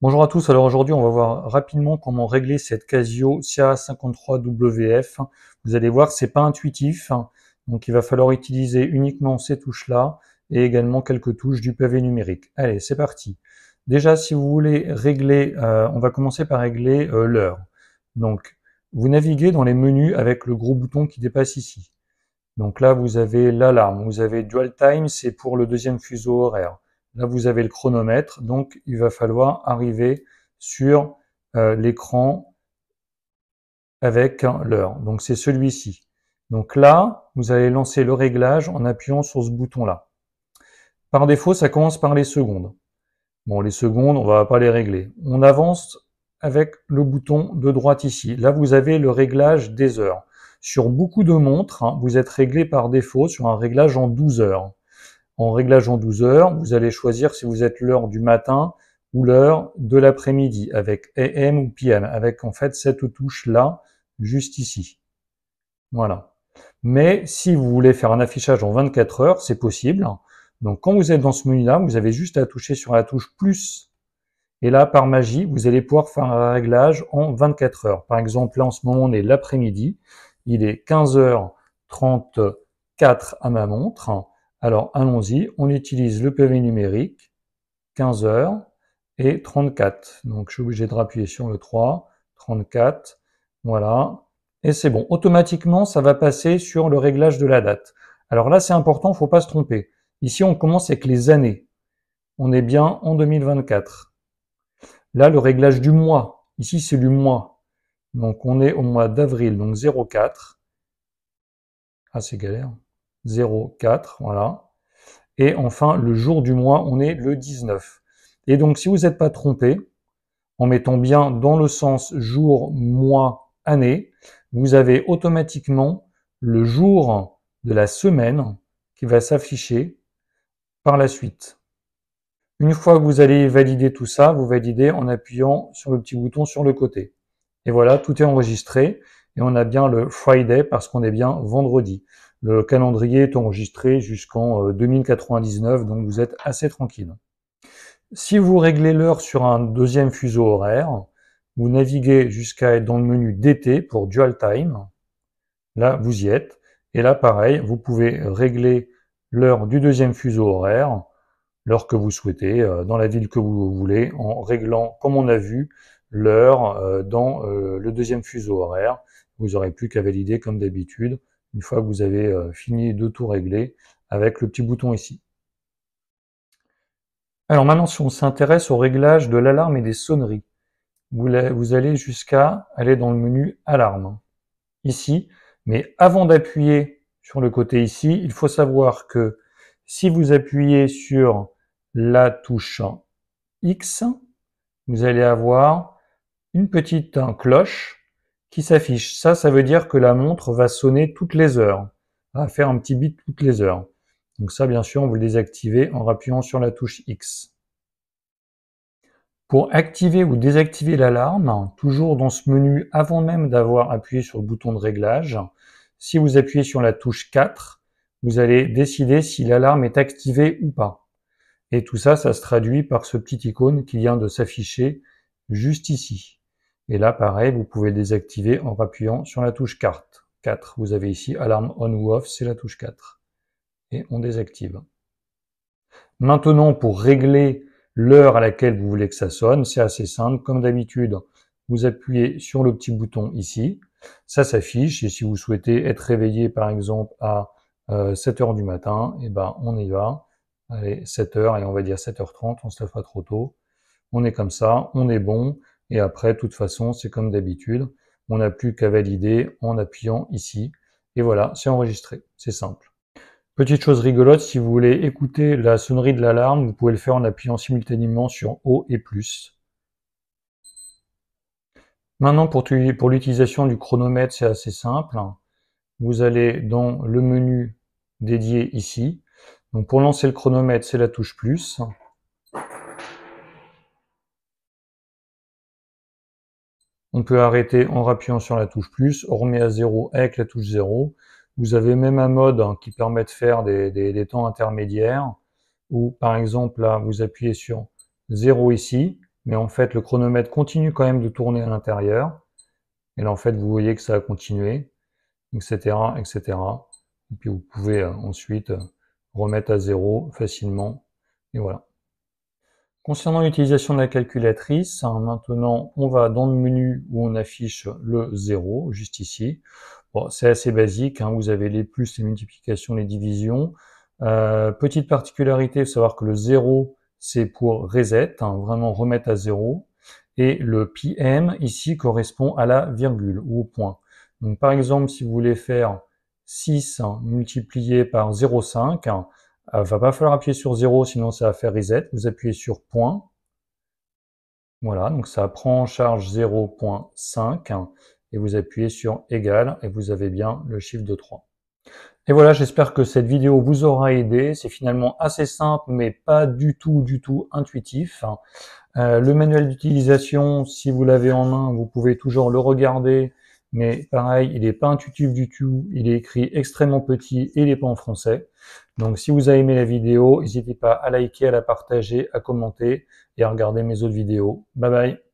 Bonjour à tous, alors aujourd'hui on va voir rapidement comment régler cette Casio CA53WF. Vous allez voir, c'est pas intuitif, donc il va falloir utiliser uniquement ces touches-là et également quelques touches du pavé numérique. Allez, c'est parti. Déjà, si vous voulez régler, on va commencer par régler l'heure. Donc, vous naviguez dans les menus avec le gros bouton qui dépasse ici. Donc là, vous avez l'alarme, vous avez Dual Time, c'est pour le deuxième fuseau horaire. Là, vous avez le chronomètre, donc il va falloir arriver sur l'écran avec l'heure. Donc c'est celui-ci. Donc là, vous allez lancer le réglage en appuyant sur ce bouton-là. Par défaut, ça commence par les secondes. Bon, les secondes, on va pas les régler. On avance avec le bouton de droite ici. Là, vous avez le réglage des heures. Sur beaucoup de montres, vous êtes réglé par défaut sur un réglage en 12 heures. En réglage en 12 heures, vous allez choisir si vous êtes l'heure du matin ou l'heure de l'après-midi avec AM ou PM, avec en fait cette touche-là, juste ici. Voilà. Mais si vous voulez faire un affichage en 24 heures, c'est possible. Donc quand vous êtes dans ce menu-là, vous avez juste à toucher sur la touche plus. Et là, par magie, vous allez pouvoir faire un réglage en 24 heures. Par exemple, là en ce moment, on est l'après-midi. Il est 15h34 à ma montre. Alors allons-y, on utilise le PV numérique, 15h et 34. Donc je suis obligé de rappuyer sur le 3, 34, voilà. Et c'est bon, automatiquement ça va passer sur le réglage de la date. Alors là c'est important, il ne faut pas se tromper. Ici on commence avec les années. On est bien en 2024. Là le réglage du mois, ici c'est du mois. Donc on est au mois d'avril, donc 04. Ah c'est galère. 04, voilà. Et enfin, le jour du mois, on est le 19. Et donc, si vous n'êtes pas trompé, en mettant bien dans le sens jour, mois, année, vous avez automatiquement le jour de la semaine qui va s'afficher par la suite. Une fois que vous allez valider tout ça, vous validez en appuyant sur le petit bouton sur le côté. Et voilà, tout est enregistré et on a bien le Friday parce qu'on est bien vendredi. Le calendrier est enregistré jusqu'en 2099, donc vous êtes assez tranquille. Si vous réglez l'heure sur un deuxième fuseau horaire, vous naviguez jusqu'à être dans le menu d'été pour Dual Time. Là, vous y êtes. Et là, pareil, vous pouvez régler l'heure du deuxième fuseau horaire, l'heure que vous souhaitez, dans la ville que vous voulez, en réglant, comme on a vu, l'heure dans le deuxième fuseau horaire. Vous n'aurez plus qu'à valider comme d'habitude, une fois que vous avez fini de tout régler, avec le petit bouton ici. Alors maintenant, si on s'intéresse au réglage de l'alarme et des sonneries, vous allez jusqu'à aller dans le menu alarme, ici. Mais avant d'appuyer sur le côté ici, il faut savoir que si vous appuyez sur la touche X, vous allez avoir une petite cloche qui s'affiche. Ça veut dire que la montre va sonner toutes les heures, va faire un petit bip toutes les heures. Donc ça, bien sûr, on vous le désactivez en appuyant sur la touche X. Pour activer ou désactiver l'alarme, toujours dans ce menu avant même d'avoir appuyé sur le bouton de réglage, si vous appuyez sur la touche 4, vous allez décider si l'alarme est activée ou pas. Et tout ça, ça se traduit par ce petit icône qui vient de s'afficher juste ici. Et là, pareil, vous pouvez le désactiver en appuyant sur la touche 4. Vous avez ici alarme on ou off, c'est la touche 4. Et on désactive. Maintenant, pour régler l'heure à laquelle vous voulez que ça sonne, c'est assez simple. Comme d'habitude, vous appuyez sur le petit bouton ici. Ça s'affiche et si vous souhaitez être réveillé par exemple à 7 heures du matin, et ben on y va. Allez, 7 heures et on va dire 7h30, on se lève pas trop tôt. On est comme ça, on est bon. Et après, de toute façon, c'est comme d'habitude. On n'a plus qu'à valider en appuyant ici. Et voilà, c'est enregistré. C'est simple. Petite chose rigolote, si vous voulez écouter la sonnerie de l'alarme, vous pouvez le faire en appuyant simultanément sur O et plus. Maintenant, pour l'utilisation du chronomètre, c'est assez simple. Vous allez dans le menu dédié ici. Donc pour lancer le chronomètre, c'est la touche plus. On peut arrêter en appuyant sur la touche plus. On remet à 0 avec la touche 0. Vous avez même un mode qui permet de faire des temps intermédiaires. Ou par exemple, là, vous appuyez sur 0 ici. mais en fait le chronomètre continue quand même de tourner à l'intérieur. Et là en fait vous voyez que ça a continué, etc., etc. Et puis vous pouvez ensuite remettre à 0 facilement, et voilà. Concernant l'utilisation de la calculatrice, maintenant on va dans le menu où on affiche le 0, juste ici. Bon, c'est assez basique, vous avez les plus, les multiplications, les divisions. Petite particularité, il faut savoir que le 0, c'est pour reset, vraiment remettre à 0. Et le PM, ici, correspond à la virgule ou au point. Donc par exemple, si vous voulez faire 6 multiplié par 0,5, va pas falloir appuyer sur 0, sinon ça va faire reset. Vous appuyez sur point. Voilà, donc ça prend en charge 0,5 et vous appuyez sur égal et vous avez bien le chiffre de 3. Et voilà, j'espère que cette vidéo vous aura aidé. C'est finalement assez simple, mais pas du tout intuitif. Le manuel d'utilisation, si vous l'avez en main, vous pouvez toujours le regarder. Mais pareil, il n'est pas intuitif du tout. Il est écrit extrêmement petit et il n'est pas en français. Donc si vous avez aimé la vidéo, n'hésitez pas à liker, à la partager, à commenter et à regarder mes autres vidéos. Bye bye!